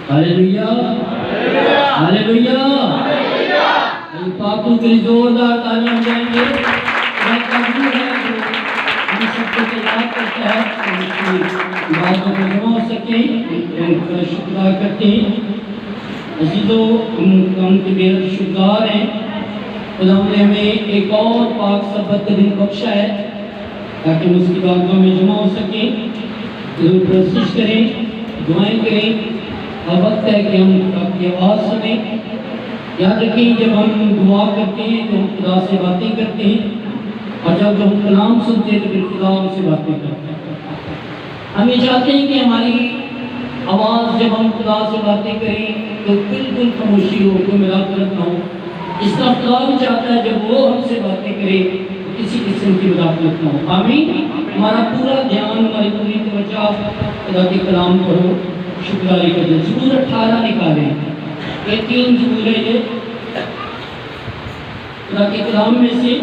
Hallelujah hallelujah. पापों के लिए जोरदार तालियां बजाएंगे। मैं कभी है जो हम सबको तैयार करता है उसकी बातों में जमा हो सके, उनका शुक्रिया करते हैं। अजीजों, हम के बेहद शुक्रगुजार हैं। खुदा ने हमें एक और पाक सबत का दिन बख्शा है ताकि हम उसकी बातों में जमा हो सके। जरूर कोशिश करें, दुआएं करें। अब वक्त है कि हम आपकी आवाज़ सुने। याद रखें, जब हम दुआ करते हैं तो हम खुदा से बातें करते हैं, और जब हम कलाम सुनते हैं तो फिर खुदा हमसे बातें करते हैं। हम ये चाहते हैं कि हमारी आवाज़ जब हम खुदा से बातें करें तो बिल्कुल खामोशी हो, कोई मिलावट ना हो। इसका खुदा भी चाहता है जब वो हमसे बातें करे तो किसी किस्म की मिलावट ना हो। आमीन। हमारा पूरा ध्यान, हमारी पूरी तवज्जो खुदा के कलाम करो, शुक्राने का दिन। ज़बूर 18 निकालें। ये 3 ज़बूर है, ये खुदा के कलाम में से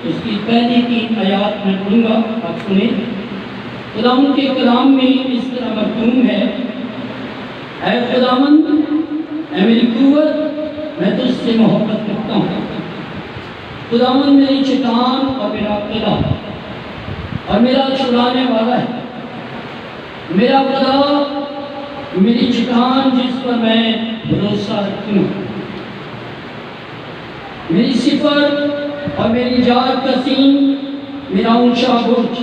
उसकी पहली 3 आयात मैं पढ़ूंगा, आप सुने। खुदा के कलाम में इस तरह मरकूम है, ऐ खुदावंद, ऐ मेरी कुव्वत, मैं तुझसे मोहब्बत करता हूँ। खुदावंद मेरी चट्टान और मेरा किला और मेरा छुड़ाने वाला है। मेरा खुदा मेरी चट्टान जिस पर मैं भरोसा रखती हूँ, मेरी सिफर और मेरी जात का सीन, मेरा ऊंचा बुर्ज।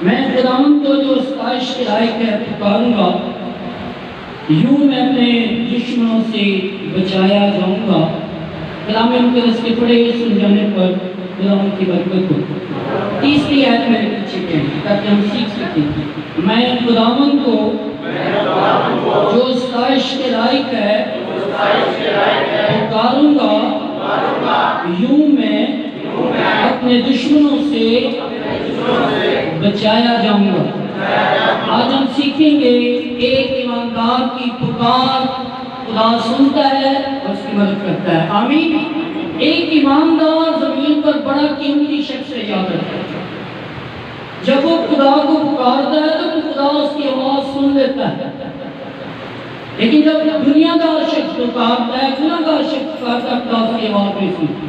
मैं खुदावंद को जो सताइश के लायक है पुकारूंगा, यूं मैं अपने दुश्मनों से बचाया जाऊंगा। कलाम मुक़द्दस के पढ़े सुन जाने पर खुदावंद की बरकत हो। तीसरी आयत मेरे पीछे कहें ताकि हम सीख सकें। मैं खुदावंद को जो सताइश के लायक है पुकारूंगा, यूं मैं अपने दुश्मनों से बचाया जाऊंगा। आज हम सीखेंगे एक ईमानदार की पुकार खुदा सुनता है और उसकी मदद करता है। आमीन। एक ईमानदार जमीन पर बड़ा कीमती शख्स है, याद रखता है। जब वो खुदा को पुकारता है तो खुदा उसकी आवाज सुन लेता है। लेकिन जब दुनियादार शख्स पुकारता है, गुनाहगार शख्स पुकारता है, खुदा उसकी आवाज नहीं सुनता।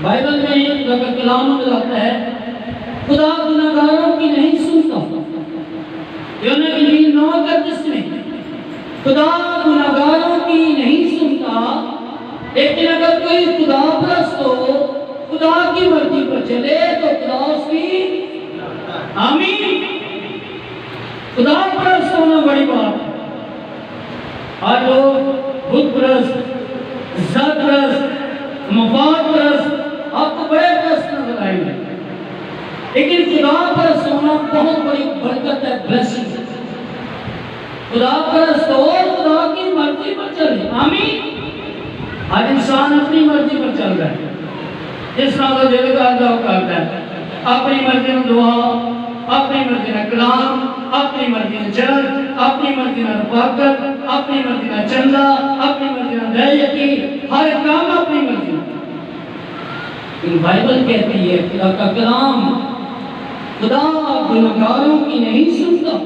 बाइबल में खुदा का कलाम में आता है, खुदा गुनाहगारों की नहीं सुनता। यूहन्ना की इंजील 9:31 में खुदा गुनाहगारों की नहीं सुनता, लेकिन अगर कोई खुदा परस्त हो, खुदा की मर्जी पर चले तो खुदा उसकी। आमीन। खुदा परस्त होना बड़ी बात है। आज लोग बुत परस्त, जात परस्त, मफाद परस्त, आपको बड़े परस्त नजर आएंगे, लेकिन खुदा परस्त होना बहुत बड़ी बरकत है, ब्लेसिंग। खुदा परस्त हो, खुदा की मर्जी पर चले। आमीन। आज इंसान अपनी मर्जी पर चल रहा है, जिस तरह का दिल करता है, अपनी मर्जी में दुआ, अपनी मर्जी में कलाम, अपनी मर्जी में चर्च, अपनी मर्जी में रफाकत, अपनी मर्जी में चंदा, अपनी मर्जी में दयाकी, हर काम अपनी मर्जी में। लेकिन बाइबल कहती है, खुदा का कलाम, खुदा गुनाहगारों की नहीं सुनता,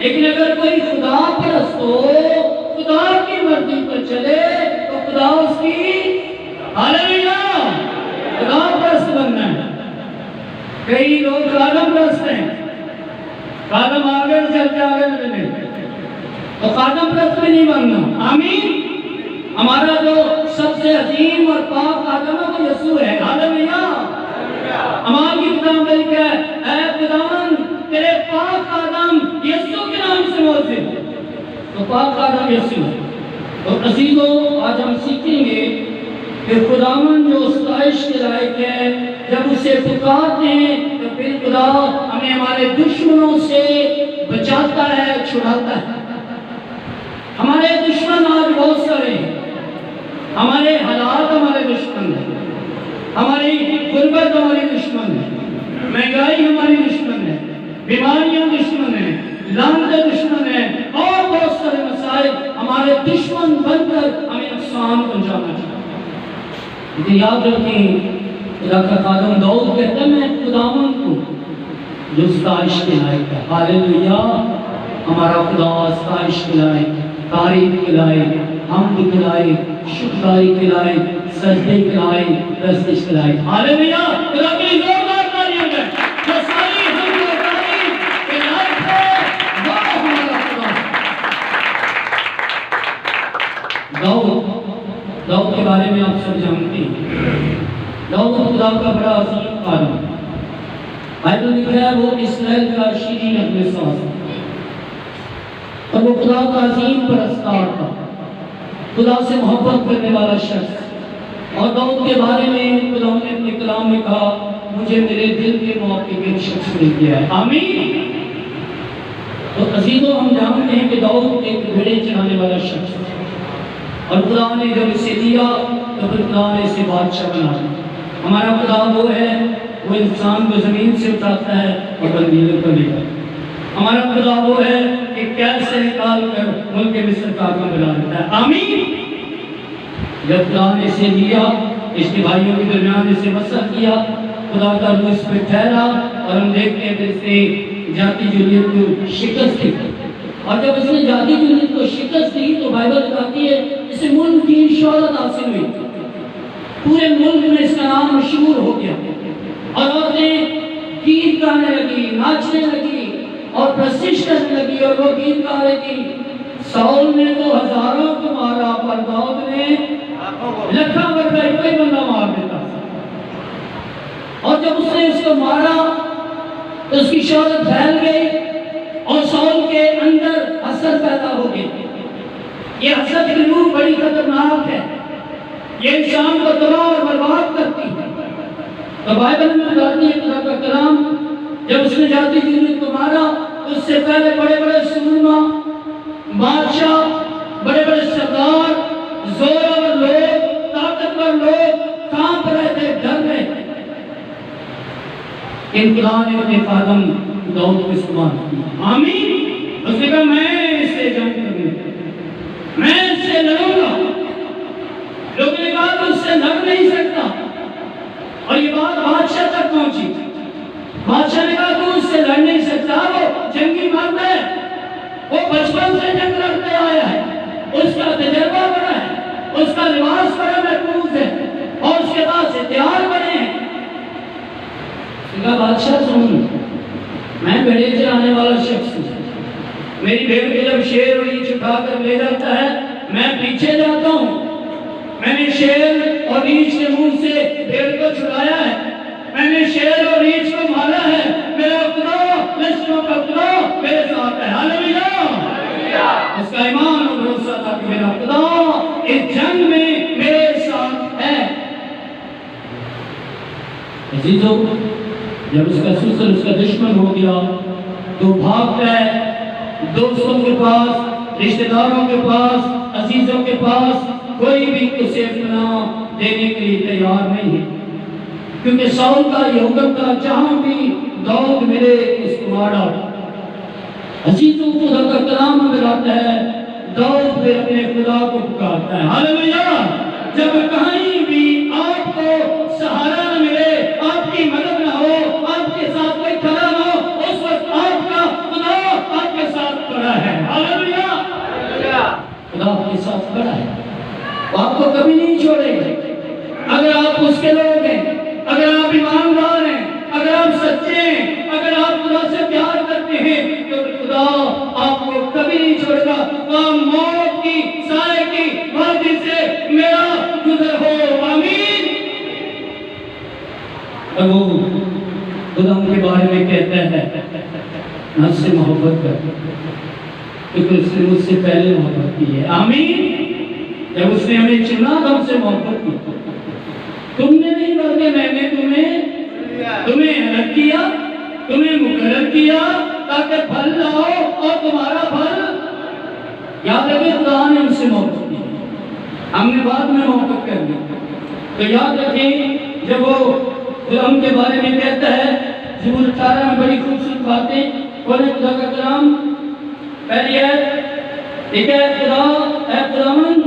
लेकिन अगर कोई खुदा परस्त हो, खुदा की मर्जी पर चले तो खुदा उसकी। हालेलुया। खुदा परस्त बनना है। कई लोग खादम परस्त हैं, खादम आगे चलते आगे चले तो खादम परस्त भी नहीं बनना। आमीन। हमारा जो सबसे अजीम और पाक खादम है वो यीशु है। हालेलुया। हमारी किताब में लिखा है, ऐ खुदावंद तेरे पाक खादम यीशु के नाम से मोसे, तो पाक खादम यीशु है। तो अजीजों, आज हम सीखेंगे कि खुदावंद जो सताइश के लायक है, जब उसे पुकारते हैं तो फिर खुदा हमें हमारे दुश्मनों से बचाता है, छुड़ाता है। हमारे दुश्मन आज बहुत सारे हैं। हमारे हालात हमारे दुश्मन हैं, हमारी गुर्बत हमारी दुश्मन है, महंगाई हमारी दुश्मन है, बीमारियां दुश्मन है, लानतें दुश्मन है, और बहुत सारे मसाइल हमारे दुश्मन बनकर हमें नुकसान पहुंचाना चाहते हैं। लेकिन याद रखें, खुदा का खादम दाऊद कहता है, मैं खुदावंद को जो सताइश के लायक है। हालेलुया। हमारा खुदा आसाइश खिलाए, तारीफ खिलाए, हमद खिलाए, शुक्राई खिलाए, सजदे खिलाए, प्रस्तिश खिलाए। हालेलुया! खुदा की जोरदार तालियां दें। जो सारी हमद और तारीफ के लायक है वो हमारा खुदा। दाऊद के बारे में आप सब जानते हैं। दाऊद खुदा का बड़ा अजीम आदमी, बाइबल लिखा है वो इस्राएल का शीरीन अपने साथ, और वो खुदा का अजीम परस्तार था, खुदा से मोहब्बत करने वाला शख्स। और दाऊद के बारे में खुदा ने अपने कलाम में कहा, मुझे मेरे दिल के मुआफिक एक शख्स मिल गया है। आमीन। तो अजीजों, हम जानते हैं कि दाऊद एक भेड़े चराने वाला शख्स था, और खुदा ने जब इसे दिया तो फिर खुदा ने इसे बादशाह बना दिया। हमारा खुदा वो है, वो इंसान को जमीन से उठाता है और बंदीलों को लेकर। हमारा खुदा वो है कि कैद से निकाल कर मुल्क मिस्र का आका बना देता है। आमीन। जब खुदा ने इसे लिया, इसके भाइयों के दरमियान इसे वसा किया, खुदा का रूह इस पर ठहरा, और हम देखते हैं कि इसने जाति जुलियत को शिकस्त दी। और जब इसने जाति जुलियत को शिकस्त दी तो बाइबल बताती है इसे मुल्क की शोहरत हासिल हुई, पूरे मुल्क में इसका नाम मशहूर हो गया, और औरतें गीत गाने लगी, नाचने लगी और प्रशिश करने लगी। और वो गीत गा रही थी, साउल ने तो हजारों को मारा पर दाऊद ने लखा वर्गा एक ही बंदा मार देता। और जब उसने उसको मारा तो उसकी शोहरत फैल गई, और साउल के अंदर हसद पैदा हो गई। ये हसद की रूह बड़ी खतरनाक है, ये इंसान को तबाह और बर्बाद करती है। तो बाइबल में बताती है खुदा का कलाम, जब उसने जाति जुलियत को मारा तो उससे पहले बड़े बड़े सूरमा, बादशाह, बड़े बड़े सरदार, जोरावर लोग, ताकतवर लोग कांप रहे थे, डर रहे थे। इन खुदा ने अपने कदम दाऊद को इस्तेमाल किया। आमीन। उसने कहा, मैं इससे जंग करूंगा, मैं इससे लड़ूंगा। लोगों ने कहा तो उससे लड़ नहीं सकता, और ये बात बादशाह तक पहुंची। बादशाह ने कहा तू उससे लड़ नहीं सकता, वो जंगी मर्द है, वो बचपन से जंग लड़ते आया है, उसका तजर्बा बड़ा है, उसका लिबास बड़ा महफूज है, और उसके पास हथियार बड़े हैं। बादशाह सुन, मैं भेड़े चराने वाला शख्स हूँ, मेरी भेड़ के जब शेर और रीछ उठा कर ले जाता है मैं पीछे जाता हूँ। मैंने शेर और रीछ के मुंह से भेड़ को छुड़ाया है, मैंने शेर और रीछ को मारा है, मेरा खुदा लश्करों का खुदा मेरे साथ है। हालेलुया। उसका ईमान और भरोसा था कि मेरा खुदा इस जंग में मेरे साथ है। अजीजों, जब उसका सुसर उसका दुश्मन हो गया तो भागता है दोस्तों के पास, रिश्तेदारों के पास, अजीजों के पास, कोई भी उसे अपना देने के लिए तैयार नहीं है, क्योंकि साउल का ये हुक्म था जहां भी दाऊद मिले उसको मार डालो। अजीजों, खुदा का कलाम में बताता है दाऊद फिर अपने खुदा को पुकारता है। हालेलुया। जब कहीं भी आपको सहारा न मिले, आपकी मदद न हो, आपके साथ कोई खड़ा न हो, उस वक्त आपका खुदा आपके साथ खड़ा है। हालेलुया। खुदा आपके साथ खड़ा है, वो आपको कभी नहीं छोड़ेगा। अगर आप उसके लोग हैं, अगर आप ईमानदार हैं, अगर आप सच्चे हैं, अगर आप खुदा से प्यार करते हैं तो खुदा आपको कभी नहीं छोड़ेगा। मौत की साए की वादी से मेरा गुजर हो। आमीन। और वो खुदा के बारे में कहता है ना से मोहब्बत कर, क्योंकि उसने मुझसे पहले मोहब्बत की है। आमीन। जब उसने हमें चुना तो हमसे मोहब्बत की, तुमने नहीं बल्कि मैंने तुम्हें अलग किया, तुम्हें मुकर्रर किया ताकि फल लाओ और तुम्हारा फल। याद रखिए, खुदा ने हमसे मोहब्बत की, हमने बाद में मोहब्बत कर ली। तो याद रखें, जब वो खुदा के बारे में कहता है ज़बूर 18 में बड़ी खूबसूरत बातें, बोले खुदा का कलाम, पहली ठीक है, खुदावंद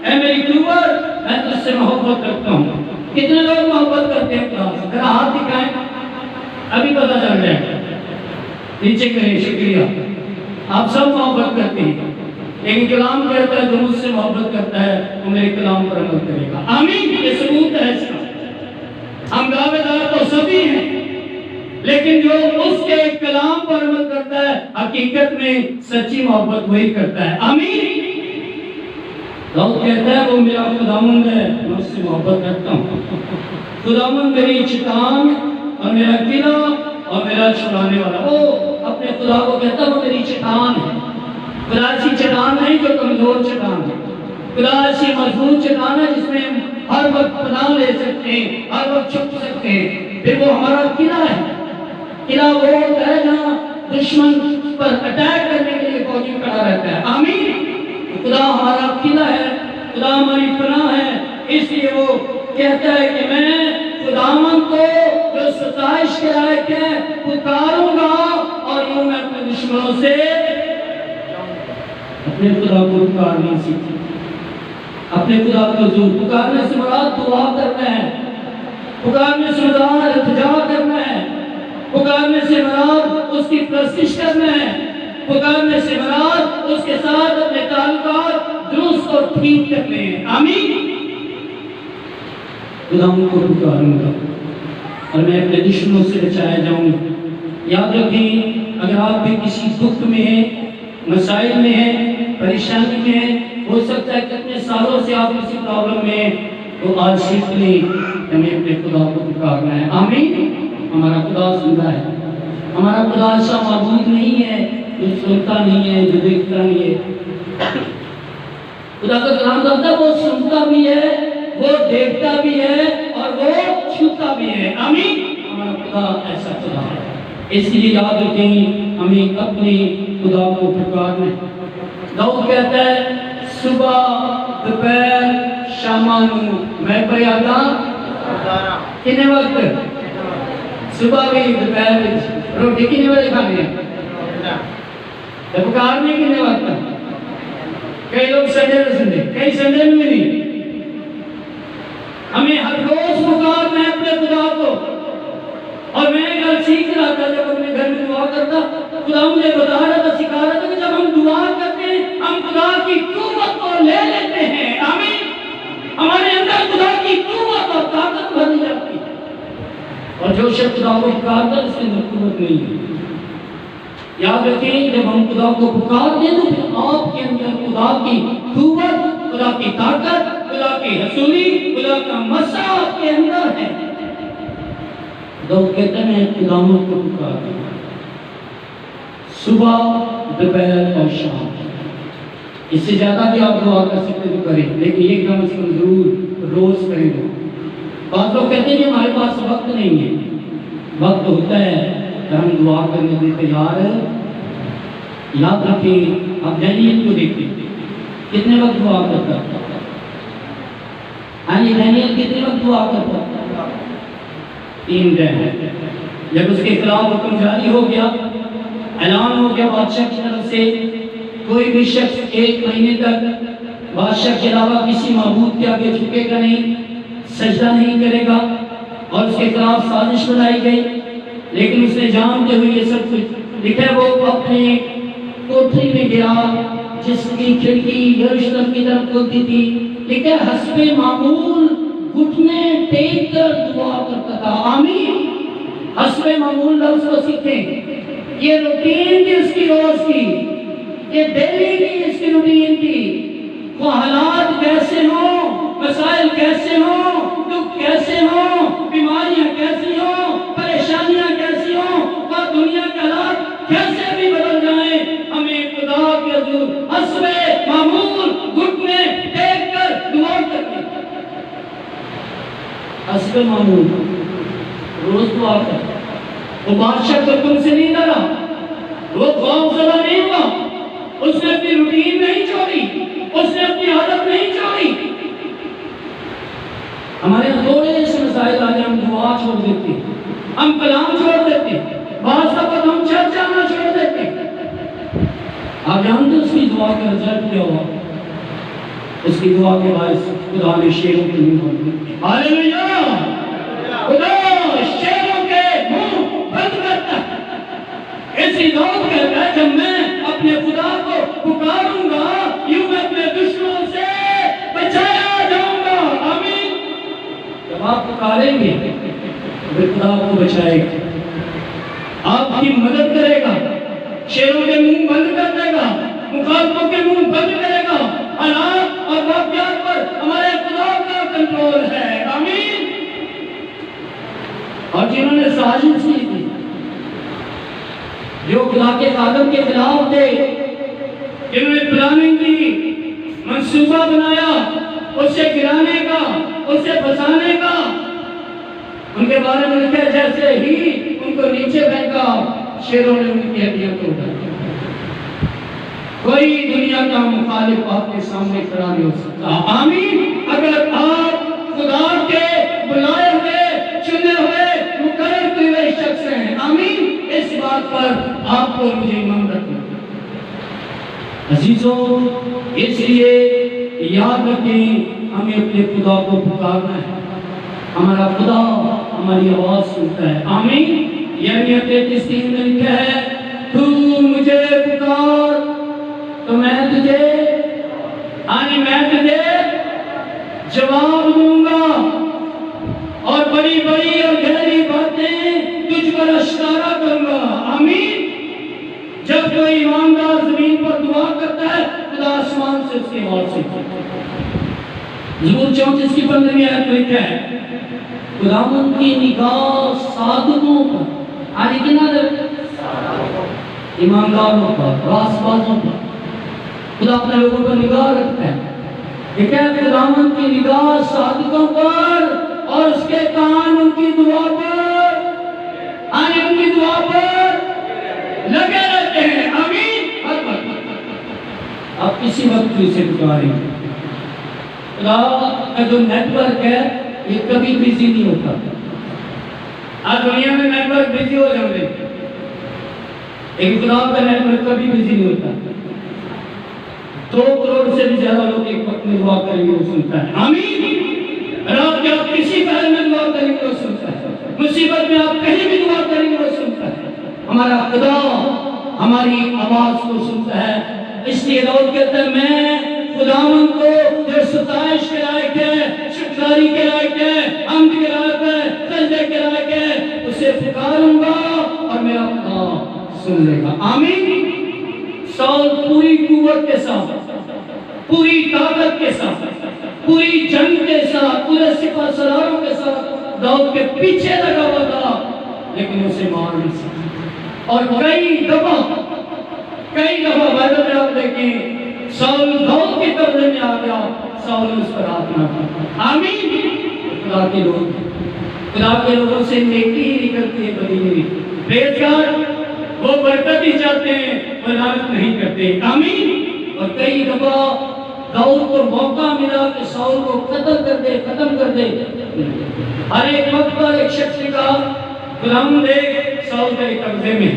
ऐ मेरी कुव्वत, मैं तुझसे मोहब्बत रखता हूँ। कितने लोग मोहब्बत करते हैं खुदा से? जरा हाथ दिखाएं, अभी पता चल जाएगा। नीचे करें, शुक्रिया। आप सब मोहब्बत करते हैं, लेकिन कलाम कहता है जो मुझसे मोहब्बत करता है वो मेरे कलाम पर अमल करेगा। आमीन। ये सबूत है इसका। हम दावेदार तो सभी हैं, लेकिन जो उसके कलाम पर अमल करता है हकीकत में सच्ची मोहब्बत वही करता है। आमीन। दाऊद कहता है वो मेरा खुदावंद है, मैं उससे मोहब्बत करता हूँ। खुदावंद मेरी चट्टान और मेरा किला और मेरा छुड़ाने वाला। वो अपने खुदा को कहता है वो मेरी चट्टान है। खुदा ऐसी चट्टान नहीं जो कमजोर चट्टान है, खुदा ऐसी मजबूत चट्टान है जिसमें हम हर वक्त पनाह ले सकते हैं, हर वक्त छुप सकते हैं। फिर वो हमारा किला है। किला वो होता है जहाँ दुश्मन पर अटैक करने के लिए फौजी खड़ा रहता है। आमीन। खुदा हमारा किला है, खुदा हमारी पनाह है। इसलिए वो कहता है कि मैं खुदावन को जो सताइश के लायक है पुकारूंगा और यूं मैं अपने दुश्मनों से अपने खुदा को पुकारना सीखी। अपने खुदा को जो पुकारने से मुराद दुआ करना है, पुकारने से मुराद इल्तिजा करना है, पुकारने से मुराद उसकी प्रस्तिश करना है, पुकारने से मुराद उसके साथ अपने ताल्लुकात दुरुस्त और ठीक करने हैं। आमीन। खुदावंद को पुकारूंगा और मैं अपने दुश्मनों से बचाया जाऊंगा। याद रखें, अगर आप भी किसी दुख में हैं, मसाइल में हैं, परेशानी में हैं, हो सकता है कितने सालों से आप किसी प्रॉब्लम में हैं, तो आज सीख लें हमें अपने खुदा को पुकारना है। आमीन। हमारा खुदा सुनता है। हमारा खुदा ऐसा मौजूद नहीं है जो सुनता नहीं है, जो देखता नहीं है। खुदा का कलाम कहता है वो सुनता भी है, वो देखता भी है और वो छूता भी है। आमीन। हमारा खुदा ऐसा खुदा है। इसलिए याद रखें हमें अपने खुदा को पुकारना है। दाऊद कहता है सुबह दोपहर शामानू मैं फरियादा कितने वक्त, सुबह भी दोपहर भी रोटी कितने बजे खानी है, पुकारने कितने वक्त। कई लोग संडे संडे, कई संडे में नहीं। हमें हर रोज पुकारना है अपने खुदा को। और मैं कल सीख रहा था, जब अपने घर में दुआ करता, खुदा मुझे बता रहा था, सिखा रहा था कि जब हम दुआ करते हैं हम खुदा की कुव्वत को ले लेते हैं। आमीन। हमारे अंदर खुदा की कुव्वत और ताकत भरी जाती है और जो शख्स खुदा को पुकारता है उसके अंदर कुव्वत नहीं है। याद रखें, जब हम खुदा को पुकारते हैं तो फिर आपके अंदर खुदा की कुव्वत, खुदा की ताकत, खुदा की हसूली, खुदा का मसा आपके अंदर है। लोग कहते हैं खुदावंद को पुकारते हैं सुबह दोपहर और शाम। इससे ज्यादा भी आप दुआ कर सकते तो करें, लेकिन ये कम से कम जरूर रोज करें। बात लोग कहते हैं कि हमारे पास वक्त नहीं है। वक्त होता है तो हम दुआ करने के तैयार है। याद रखें, आप डैनियल को देखते कितने वक्त दुआ करता था। हाँ, ये डैनियल कितने वक्त दुआ करता था? 3 दिन। जब उसके खिलाफ हुक्म जारी हो गया, ऐलान हो गया बादशाह की तरफ से, कोई भी शख्स 1 महीने तक बादशाह के अलावा किसी माबूद के आगे झुकेगा नहीं, सजदा नहीं करेगा। और उसके खिलाफ साजिश बनाई गई, लेकिन उसने जानते हुए ये सब कुछ लिखा। वो अपने कोठरी में गया जिसकी खिड़की यरूशलेम की तरफ खुलती थी, लिखा हस्बे मामूल घुटने टेक कर दुआ करता था। आमीन। हस्बे मामूल लफ्ज़ को सीखें। ये रूटीन थी उसकी रोज की, ये डेली की इसकी रूटीन थी। वो हालात कैसे हो, मसाइल कैसे हो, दुख कैसे हो, बीमारियां कैसी हो, परेशानियां कैसी हो, और दुनिया के हालात कैसे भी बदल जाए, हमें खुदा के हुजूर हस्बे मामूल घुटने टेक कर दुआ करनी। हस्बे मामूल रोज दुआ कर। वो बादशाह को तुमसे नहीं डरा, वो खौफजदा नहीं हुआ, उसने अपनी रूटीन नहीं छोड़ी, उसने अपनी आदत नहीं छोड़ी। हमारे थोड़े से मसाइल आ जाए हम दुआ छोड़ देते, हम कलाम छोड़ देते, बात हम चर्च जाना छोड़ देते। आप जानते उसकी दुआ का रिजल्ट क्या हुआ? उसकी दुआ के बाद खुदा ने शेरों के मुंह बंद किए। हालेलुया! खुदा शेरों के मुंह बंद करता है। इसी दाऊद कहता है जब मैं अपने खुदा को पुकारूंगा, यूं मैं अपने दुश्मनों से बचाया जाऊंगा। आमीन। जब आप पुकारेंगे तो खुदा आपको बचाएगा, आपकी मदद करेगा, शेरों के मुंह बंद कर देगा, मुखालफों के मुंह बंद करेगा। हालात और वाक़यात पर हमारे खुदा का कंट्रोल है। आमीन। और जिन्होंने साजिश की थी, जो खुदा के कादम के खिलाफ थे, जिन्होंने प्लानिंग की, मंसूबा बनाया उसे गिराने का, उसे फंसाने का, उनके बारे में लिखा जैसे ही उनको नीचे फेंका, शेरों ने उनकी हड्डियां तोड़ दी। कोई दुनिया का मुखालिफ आपके सामने खड़ा नहीं हो सकता। आमीन। अगर आप खुदा के बुलाए हुए, चुने हुए, मुकर्रर हुए शख्स हैं। आमीन। इस बात पर आपको मुझे ईमान रखना। अजीजों, इसलिए याद रखें, हमें अपने खुदा को पुकारना है। हमारा खुदा हमारी आवाज सुनता है। आमीन। यर्मिया 33:3 में लिखा है, तू मुझे पुकार तो मैं तुझे जवाब दूंगा और बड़ी बड़ी और गहरी बातें तुझ पर अश्कारा करूंगा। आमीन। जब कोई ईमानदार जमीन पर दुआ करता है, खुदा आसमान से उसकी आवाज सुनता है। ज़बूर 34 की 15वीं आयत में लिखा है, खुदावंद की निगाह साधुओं पर, ईमानदारों पर, रास्तबाजों पर खुदा अपने लोगों पर निगाह रखता है। ठीक है, खुदावंद की निगाह साधुओं पर और उसके कान उनकी दुआ पर, उनकी दुआ पर लगे रहते हैं। आमीन। हर वक्त आप किसी वक्त उसे पुकारेंगे। खुदा का जो नेटवर्क है ये कभी बिजी नहीं होता। आज दुनिया में नेटवर्क बिजी हो जाते हैं, लेकिन खुदा का नेटवर्क कभी बिजी नहीं होता। 2 करोड़ से भी ज्यादा लोग एक वक्त में दुआ करेंगे, वो सुनता है। आमीन। रात में आप किसी पहर में दुआ करेंगे, वो सुनता है। मुसीबत में आप कहीं भी दुआ करेंगे, वो सुनता है। हमारा खुदा हमारी आवाज को सुनता है। इसलिए दाऊद कहता है, मैं खुदावंद को जो सताइश के लायक है, शुक्रानी के लायक है, हम्द के लायक है, सजदे के लायक है, उसे पुकारूंगा और मेरा खुदा सुन लेगा। आमीन। साउल पूरी कुव्वत के साथ, पूरी ताकत के साथ, पूरी जंग के साथ, पूरे सिपा सलारों के साथ दाऊद के पीछे लगा हुआ था, लेकिन उसे मार नहीं सका। और कई दफा बाइबल में आप देखें, साउल दाऊद के कब्जे में आ गया, साउल ने उस पर हाथ ना किया। आमीन। खुदा के लोगों से नेकी ही निकलती है, बदी नहीं। Praise God. वो बरकत ही चाहते हैं, वो लानत नहीं करते। आमीन। और कई दफा दाऊद को मौका मिला कि साउल को खत्म कर दे। हर एक वक्त पर एक शख्स का गुलाम दे, साउल तेरे कब्जे में,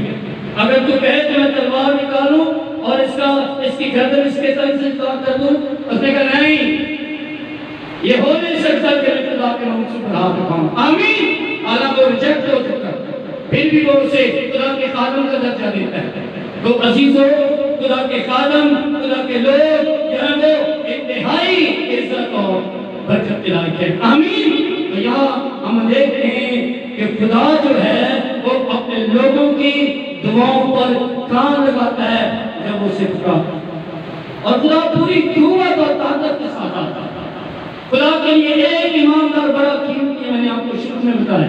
अगर तू कहे तो मैं तलवार निकालूं और इसकी गर्दन इसके तल से कर दूं, उसने कहा नहीं, ये हो नहीं सकता कि मैं खुदा के नाम से हाथ उठाऊं। आमीन। हालांकि वो रिजेक्ट हो चुका, फिर भी वो उसे खुदा के खादम का दर्जा देता है। तो अजीजों, खुदा के खादम, खुदा के लोग जो है वो इंतहाई इज्जत और बरकत के लायक है। आमीन। तो यहाँ हम देखते हैं कि खुदा जो है वो अपने लोगों की दुआओं पर कान लगाता है जब वो उसे पुकारता है। और खुदा पूरी कुव्वत और ताकत के साथ आता है। खुदा के लिए एक ईमानदार बड़ा कीमती है। मैंने आपको शुरू में बताया,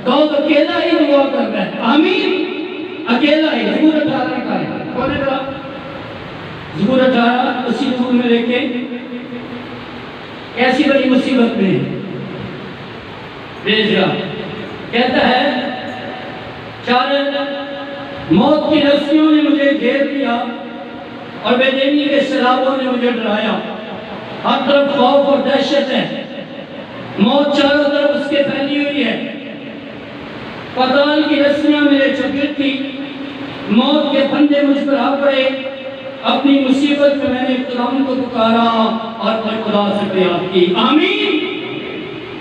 दाऊद अकेला ही दुआ कर रहा है। आमीन। अकेला ही। ज़बूर 18 का है, कौन है बड़ा? ज़बूर 18 उसी ज़बूर में देखें, ऐसी बड़ी मुसीबत में भेजा कहता है, चार मौत की रस्सियों ने मुझे घेर लिया और बेचैनी के सैलाबों ने मुझे डराया। हर तरफ खौफ और दहशत है, मौत चारों तरफ उसके फैली हुई है। पाताल की रस्सियां मेरे चुगिर थी, मौत के फंदे मुझ पर आ पड़े। अपनी मुसीबत में मैंने खुदा को पुकारा और अपने खुदा से फरियाद की। आमीन।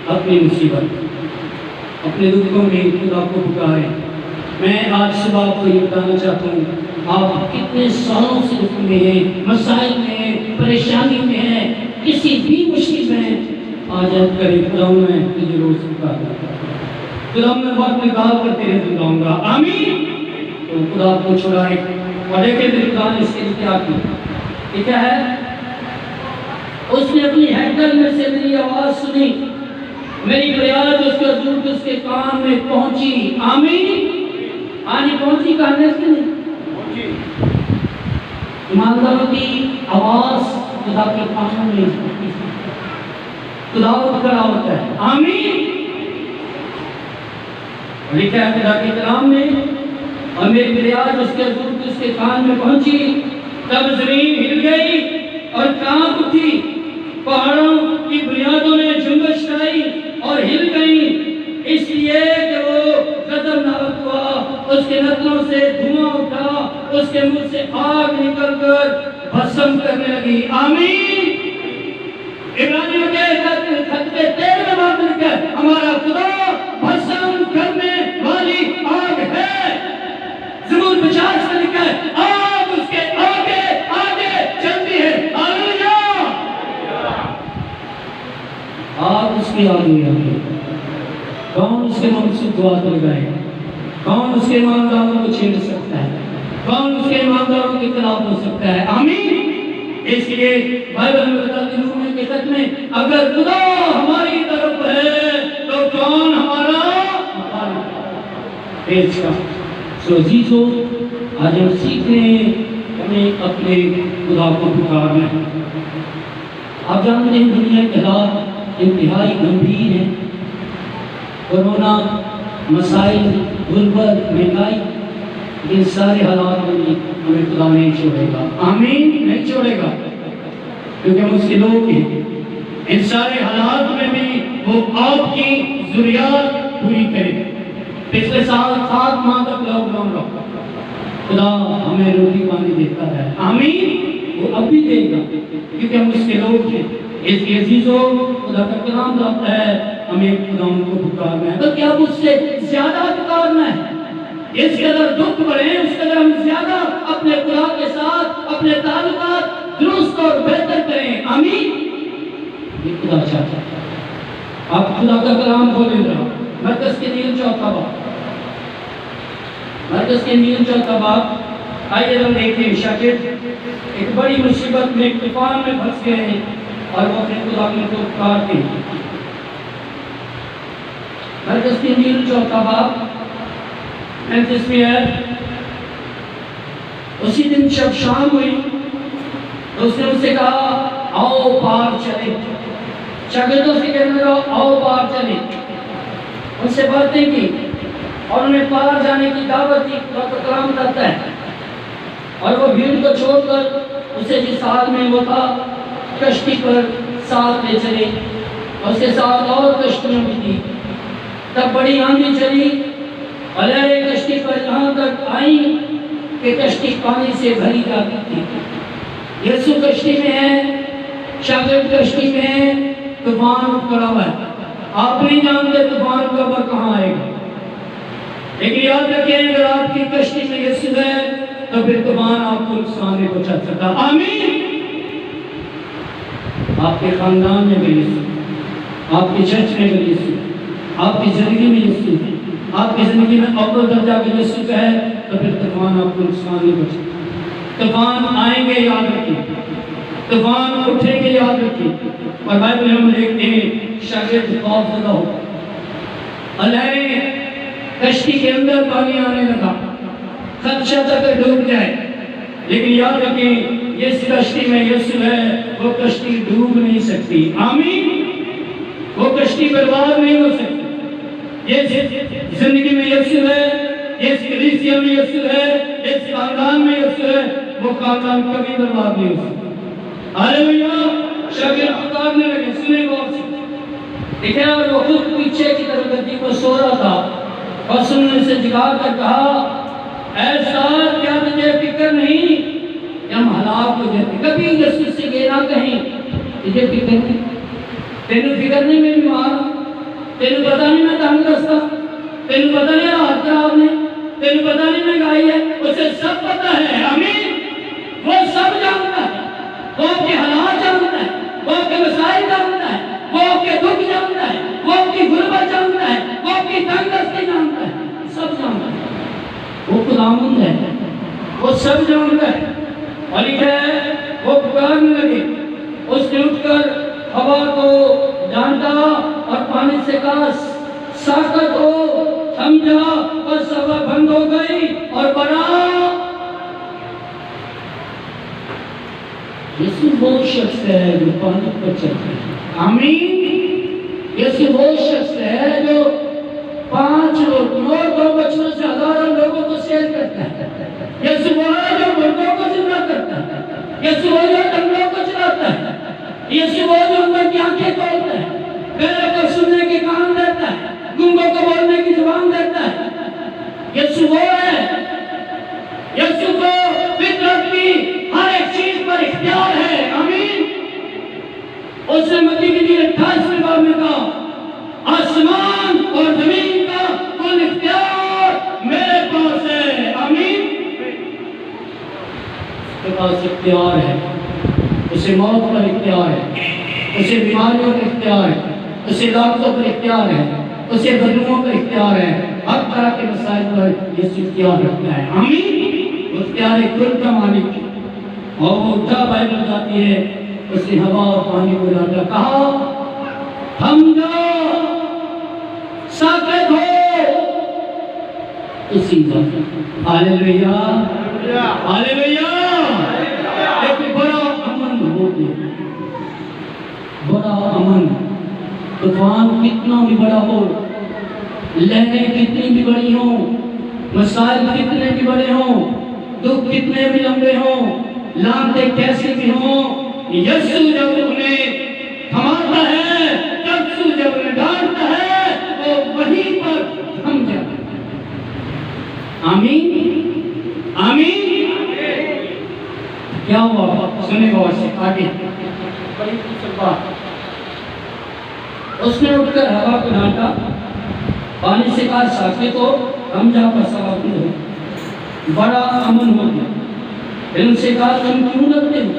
अपनी मुसीबत, अपने दुखों में खुदा को पुकारें। मैं आज सुबह आपको ये बताना चाहता हूँ, आप कितने सालों से दुख में हैं, मसाइल में हैं, परेशानी में हैं, किसी भी मुश्किल में आ जाए करें खुदा मैं तुझे रोज पुकार खुदा मैं बात निकाल कर तेरे दुआऊंगा आमीन। तो खुदा आपको छुड़ाए और देखे मेरे खुदा ने इसके लिए क्या किया, क्या है उसने अपनी हैकल में से मेरी आवाज सुनी, मेरी फरियाद उसके हजूर के उसके कान में पहुंची आमीन। आने पहुंची कहने से नहीं ईमानदारों की आवाज खुदा के कान में खुदा खड़ा होता है आमीन। लिखा है खुदा के कलाम में और मेरी फरियाद उसके हजूर के उसके कान में पहुंची, तब जमीन हिल गई और कांप उठी, पहाड़ों की बुनियादों ने झुंबश लाई और हिल गई, इसलिए कि वो गजबनाक हुआ, उसके नथनों से धुआं उठा, उसके मुंह से आग निकलकर भस्म करने लगी आमीन। इब्रानियों के खत पे 13 बार मिलकर हमारा खुदा भस्म करने वाली आग है। ज़बूर 50 में लिखा है आग उसके आगे आगे चलती है हालेलुया। आग उसके आगे आगे, कौन उसके मुंह से दुआ लगाएगा, कौन उसके ईमानदारों को छेड़ सकता है, कौन उसके ईमानदारों के खिलाफ हो सकता है आमीन। इसलिए बाइबल में बताती हूँ के तक में अगर खुदा हमारी तरफ है तो कौन हमारा तेज का। सो जीसो आज हम सीख रहे हैं हमें अपने खुदा को पुकारना। आप जानते हैं दुनिया के हालात इंतहाई गंभीर हैं, कोरोना, मसाइल, गुर्बत, महंगाई, इन सारे हालात में हमें खुदा नहीं छोड़ेगा आमीन, नहीं छोड़ेगा क्योंकि हम उसके लोग हैं। इन सारे हालात में भी वो आपकी जरूरियात पूरी करे। पिछले साल 7 माह तक लॉकडाउन रहा, खुदा हमें रोटी पानी देता है आमीन, वो अब भी देगा क्योंकि हम उसके लोग हैं। इसलिए अजीजों खुदा का कलाम कहता है हमें खुदा को पुकारना है, बल्कि अब उससे ज्यादा पुकारना है। इस कदर दुख बढ़े उस कदर हम ज्यादा अपने खुदा के साथ अपने ताल्लुकात दुरुस्त और बेहतर करें आमीन। ये खुदा चाहता है। आप खुदा का कलाम खोलें जरा मरकज के नील 4 बाब, मरकज के नील 4 बाब। आइए हम देखें शागिर्द एक बड़ी मुसीबत में तूफान में फंस गए हैं और वो अपने खुदा को पुकारते हैं। मरकज के नील 4 बाब में है उसी दिन जब शाम हुई तो उसने उससे कहा आओ पार चले। शागिर्दों से कहने लगा आओ पार चले, उनसे बातें की और उन्हें पार जाने की दावत दी। कलाम करता है और वो भीड़ को छोड़कर उसे जिस हाल में वो था कश्ती पर साथ ले चले, उसके साथ और कश्तियां भी थी। तब बड़ी आंधी चली और लहरें कश्ती पर यहाँ तक आई कि कश्ती पानी से भरी जाती थी। यीशु कश्ती में है, शागिर्द कश्ती में है, तूफान खड़ा हुआ है। आप नहीं जानते तूफान कब और कहाँ आएगा, लेकिन याद रखें अगर आपकी कश्ती में यीशु है तो फिर तूफान आपको नुकसान नहीं पहुंचा सकता आमीन। आपके खानदान में भी यीशु, आपके चर्च में भी यीशु, आपकी जिंदगी में यीशु, आपकी जिंदगी में अव्वल दर्जा का यीशु है तो फिर तूफान आपको नुकसान नहीं पहुंचा। तूफान आएंगे याद रखिए, तूफान उठेंगे याद रखिए। और बाइबल में हम देखते हैं शागिर्द खौफजदा हो, लहरें कश्ती के अंदर पानी आने लगा, खदशा तक डूब जाए, लेकिन याद रखें जिस कश्ती में यीशु है वो कश्ती डूब नहीं सकती आमीन, वो कश्ती बर्बाद नहीं हो सकती। ये जिंदगी में यीशु है, जिस कलीसिया में यीशु है, जिस खानदान में यीशु है, वो खानदान कभी बर्बाद नहीं हो सकता हालेलुया। शागिर्द पुकारने लगे, सुने गौर से देखा, और वो खुद पीछे की तरफ गद्दी पर सो रहा था और सुनने से जगा कर कहा ऐसा क्या तुझे फिक्र नहीं, हम हलाक हो जाते। कभी यीशु से कहना कहीं तुझे फिक्र नहीं, तेन फिक्र नहीं मैं बीमार, तेन पता नहीं मैं तंग रस्ता, तेन पता नहीं हाथ खराब ने, तेन पता नहीं महंगाई है, उसे सब पता है। आमीन। वो सब जानता है, वो आपके हालात जानता है, वो आपके मसाइल जानता है, वो आपके दुख जानता है, वो आपकी गुर्बत जानता है, वो आपकी तंगदस्ती जानता है, सब जानता है। वो खुदावंद है, वो सब जानता है। और है वो पुकारने लगे, उसने उठकर हवा को डांटा और पानी से कहा साकत हो, थम जा, और हवा बंद हो गई और बड़ा। यीशु वो शख्स है जो पानी पर चलता है। आमीन। यीशु वो शख्स है जो 5 रोटियों और 2 बच्चों से हजारों लोगों को शेयर करता है। यीशु वो है जो मुर्दों को जिंदा करता है। यीशु वो जो टंगों को चलाता है। यीशु वो जो अंदर की आंखें खोलता है, बहरे को सुनने के कान देता है, गूंगों को बोलने की जुबान देता है। यीशु वो है। यीशु को फितरत की हर एक चीज पर इख्तियार है। आमीन। उसने मत्ती की 28वें बाब में कहा आसमान और जमीन का कुल इख्तियार मेरे पास है। आमीन। उसके पास इख्तियार है, उसे मौत पर इख्तियार है, उसे बीमारियों पर इख्तियार है, उसे लाखों पर इख्तियार है, उसे बदलुओं पर इख्तियार है। हर तरह के मसाइल पर यीशु इख्तियार रखता है। आमीन। इख्तियार कुल का मालिक है। और वो उठा, बाइबल बताती है उसने हवा और पानी को डाला, कहा थम जाओ, साकत हो। उसी वक्त हालेलुया, हालेलुया, एक बड़ा अमन हो गया, बड़ा अमन। तूफान कितना भी बड़ा हो, लहरें कितनी भी बड़ी हो, मसाइल कितने भी बड़े हो, दुख कितने भी लंबे हो, लांते कैसे भी हो, यीशु जब उन्हें थमाता है, यीशु जब उन्हें डांटता है, वो वहीं पर थम जाता है। आमीन। आमीन। क्या हुआ सुने गौर से आगे। बड़ी खूबसूरत बात। उसने उठकर हवा को डांटा, पानी से कहा साकित हो, हम जा पर सवाल हो। बड़ा अमन हो गया। फिर उनसे कहा तुम क्यों डरते हो,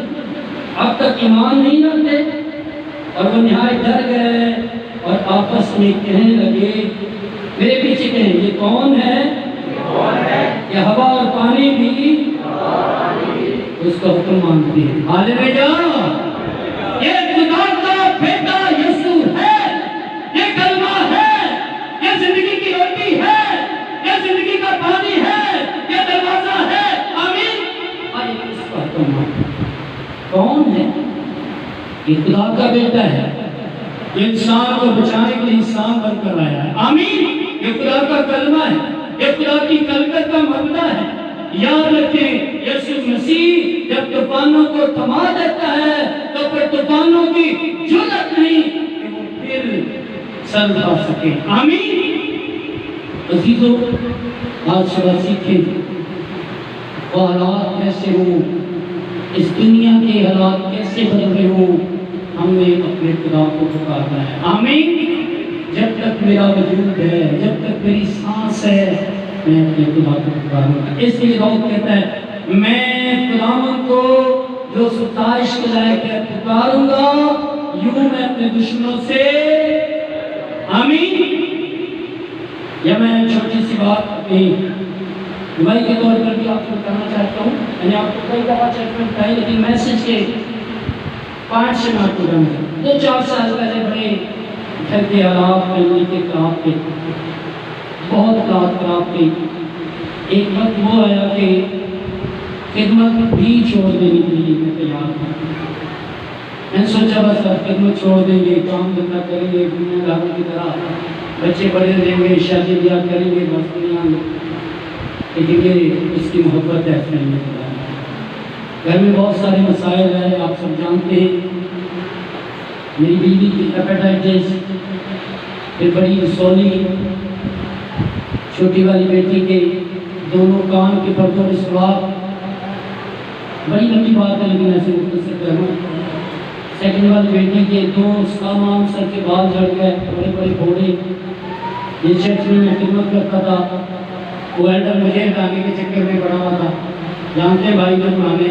अब तक ईमान नहीं रखते? और वो निहायत डर गए और आपस में कहने लगे, मेरे पीछे कहें ये कौन है? ये हवा और पानी भी उसका हुक्म मानते हैं। हालेलुया। ये खुदा का बेटा यीशु है, ये कलमा है, ये जिंदगी की रोटी है, ये जिंदगी का पानी है, ये दरवाजा है। आमीन। और ये किसका हुक्म मानते हैं? कौन है? ये खुदा का बेटा है, ये इंसान को बचाने के लिए इंसान बनकर आया है। आमीन। ये खुदा का कलमा है, ये खुदा की कलकत का मबदा है। याद रखें, यीशु मसीह जब तूफानों को थमा देता है तो फिर तूफानों की जुर्रत नहीं कि वो फिर सर उठा सके। आमीन। अजीजों, आज सुबह सीखें वो हालात कैसे हो, इस दुनिया के हालात कैसे बदल रहे हो, हमने अपने खुदा को पुकारना है। आमीन। जब तक मेरा वजूद है, जब तक मेरी सांस है, मैं अपने खुदा को पुकारूंगा। इसलिए दाऊद कहता है मैं खुदावंद को जो सताइश के लायक है पुकारूंगा, यूं मैं अपने दुश्मनों से। आमीन। यह मैं छोटी सी बात अपनी भाई के तौर पर भी आपको कहना चाहता हूँ। मैंने आपको कई दफा चर्चा बताई, लेकिन मैसेज के पार्ट से मैं आपको कहूँगा। 2-4 साल पहले बड़े घर के हालात फैमिली के खराब थे, बहुत हालात खराब थे। एक वक्त वो आया कि खिदमत भी छोड़ देने के लिए मैं तैयार था। मैंने सोचा बस अब खिदमत छोड़ देंगे, काम धंधा करेंगे दुनियादारों की तरह, बच्चे बड़े रहेंगे, शादी ब्याह करेंगे, बस दुनिया में। लेकिन ये उसकी मोहब्बत है फैमिली के साथ। घर में बहुत सारे मसाइल हैं, आप सब जानते हैं। मेरी बीवी की हेपेटाइटिस, फिर बड़ी रसौली, छोटी वाली बेटी के दोनों कान के पर्दों में सवाब। बड़ी लंबी बात है लेकिन ऐसे मुख्तसर कर रहा हूँ। सेकंड वाली बेटी के 2 सामान सर के बाल झड़ गए, बड़े बड़े फोड़े। ये चर्च में मैं खिदमत करता था, वो एल्डर मुझे हटाने के चक्कर में पड़ा हुआ था, जानते भाई जो पुराने,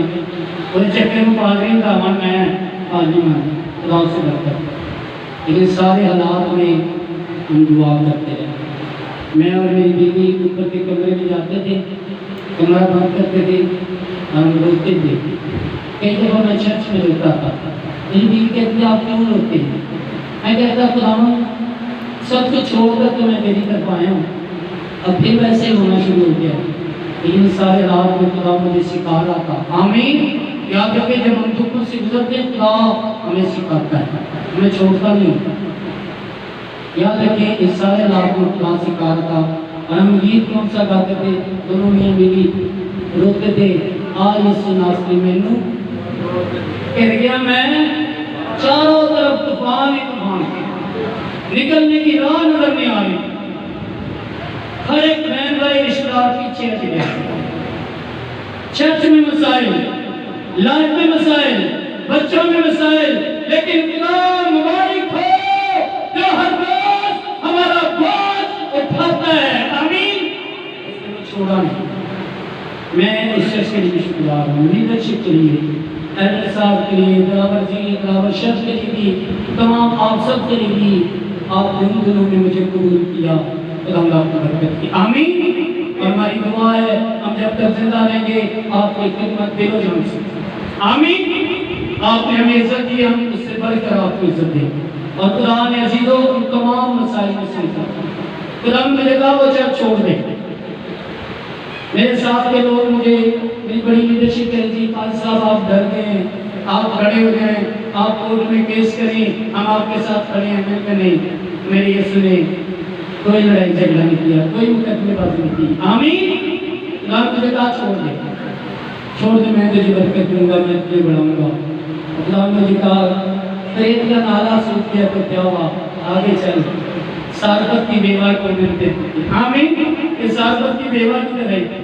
उस चक्कर में पादरी का मन मैं पादरी मान खुदा से डरता। लेकिन सारे हालात में हम दुआ करते रहे। मैं और मेरी बीवी ऊपर के कमरे में जाते थे, कमरा बंद करते थे, हम रोते थे। कई दफ़ा मैं चर्च में रोता था, मेरी बीवी कहती आप क्यों रोते हैं? मैं कहता खुदावन सब कुछ छोड़कर तो मैं तेरी तरफ आया हूँ, अब फिर वैसे होना शुरू हो गया। लेकिन सारे रात में खुदा मुझे सिखा रहा था। आमीन। याद रखें जब हम दुखों से गुजरते हैं खुदा हमें सिखाता है, हमें छोड़ता नहीं। याद रखें इस सारे रात में खुदा सिखा रहा था। और हम गीत कौन सा गाते थे, दोनों मियां बीवी रोते थे, आ यीशु नासरी मैनू कर गया मैं चारों तरफ तूफान ही तूफान, निकलने की राह नजर नहीं आ रही। हर एक बहन भाई रिश्तेदार पीछे हट गया। चर्च में मसाइल, लाइफ में मसाइल, बच्चों में मसाइल, लेकिन खुदा मुबारक हो जो हर रोज हमारा बोझ उठाता है। आमीन। छोड़ा नहीं। मैं इस चर्च के लिए शुक्रगुजार हूँ, लीडरशिप के लिए, एल्डर साहब के लिए, दलावर जी, दलावर शर्च के लिए भी, तमाम आप सब के लिए भी। आप इन दिनों ने मुझे कबूल किया, खुदा आपको बरकत की। आमीन। और हमारी दुआ है हम जब तक जिंदा रहेंगे आपकी खिदमत दिलो जान से। आमीन। आपने हमें इज्जत दी, हम उससे बढ़कर आपको इज्जत दें। और खुदा ने अजीजों उन तमाम मसाइल में से खुदा मुझे कहा वो चर्च छोड़ दे। मेरे साथ के लोग मुझे मेरी बड़ी लीडरशिप करी थी, पाल साहब आप डर गए, आप खड़े हो गए, आप कोर्ट में केस करें, हम आपके साथ खड़े हैं। मैं नहीं, मेरे यीशु ने कोई लड़ाई झगड़ा नहीं किया, कोई मुकदमेबाजी नहीं की। आमीन। खुदा मुझे कहा छोड़ दे, छोड़ दे, मैं तुझे बरकत दूंगा, मैं तुझे बढ़ाऊंगा। खुदा मुझे कहा प्रेत का नाला सूख गया तो क्या हुआ, आगे चल, सारपत की बेवा को मिलते। आमीन। ये सारपत की बेवा की तरह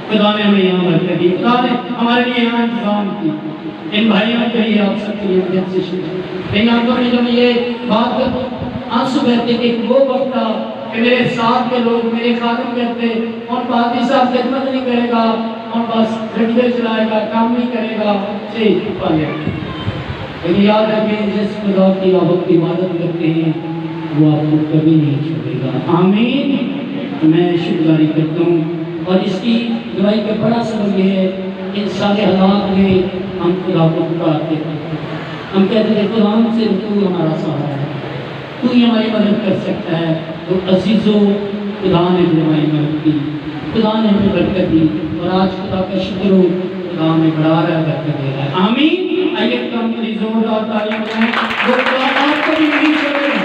खुदा ने हमें यहाँ बरकत दी, खुदा ने हमारे लिए यहाँ इंतजाम की। इन भाइयों के लिए आप सबके लिए लेकिन आंखों में जब ये बात कर आंसू बहते कि वो वक्त था कि मेरे साथ के लोग मेरे खादम कहते और पादी साहब खिदमत नहीं करेगा और बस गड्ढे चलाएगा, काम नहीं करेगा, लेकिन याद रखें जिस खुदा की आप इबादत करते हैं वो आपको कभी नहीं छोड़ेगा। आमीन। मैं शुक्रगुजारी करता हूँ और इसकी दुआई का बड़ा सबब ये है कि इन सारे हालात में हम खुदा को पुकारते थे। हम कहते थे खुदा से तू हमारा सहारा है, तू ही हमारी मदद कर सकता है। तो अजीजों खुदा ने भी हमारी मदद की, खुदा ने हमें बरकत दी और आज खुदा का शुक्र हो खुदा हमें बढ़ा रहा है, बरकत दे रहा है। आमीन। आइए कम जोरदार तालियां बजाएं। वो खुदा आपको भी नहीं छोड़ेगा।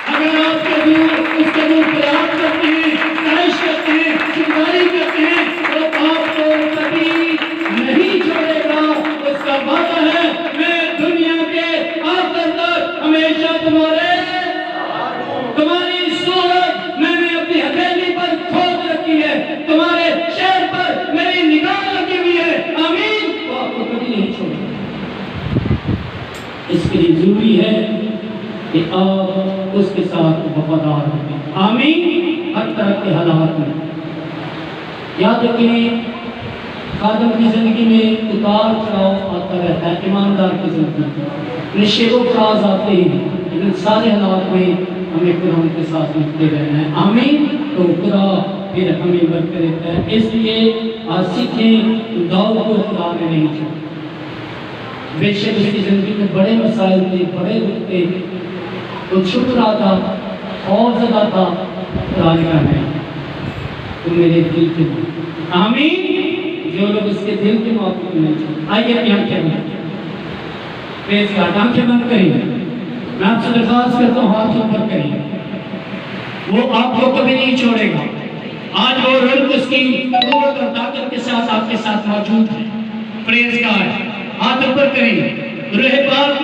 अगर आप कभी उसके लिए प्रयास करते हैं, ख्वाहिश करते हैं, शुक्रगुजारी करते हैं तो आपको कभी नहीं छोड़ेगा। उसका वादा है मैं दुनिया के आखिर तक हमेशा तुम्हारी सूरत मैंने अपनी हथेली पर खोद रखी है, तुम्हारे शहर पर मेरी निगाह लगी हुई है। आमीन। तो आपको कभी नहीं छोड़ेगा। इसके लिए जरूरी है कि आप उसके साथ वफादार रहें। आमीन। हर तरह के हालात में याद रखें खादम की जिंदगी में उतार चढ़ाव आता रहता है, ईमानदार की जिंदगी में निश्चित फ्राज आते हैं, लेकिन सारे हालात में हमें खुदा के साथ मिलते रहना है। आमीन। तो खुदा फिर हमें बरकत देता है। इसलिए आज सीखें दाऊद को खुदा ने नहीं छोड़ा। बेशक उसकी जिंदगी में बड़े मसाइल थे, बड़े दुख थे, तो छुप रहा था और ज्यादा था। खुदा ने कहा है तुम मेरे दिल के मालिक। आमीन। जो लोग उसके दिल के मालिक नहीं छोड़े। आइए अपनी आंखें बंद प्रेज़ गॉड, आंखें बंद करिए। मैं आपसे दरख्वास्त करता हूँ हाथ ऊपर करिए। वो आपको कभी नहीं छोड़ेगा। आज वो रुल्क उसकी कुव्वत और ताकत के साथ आपके साथ मौजूद है। Praise God. हाथ ऊपर करिए। रूह पाक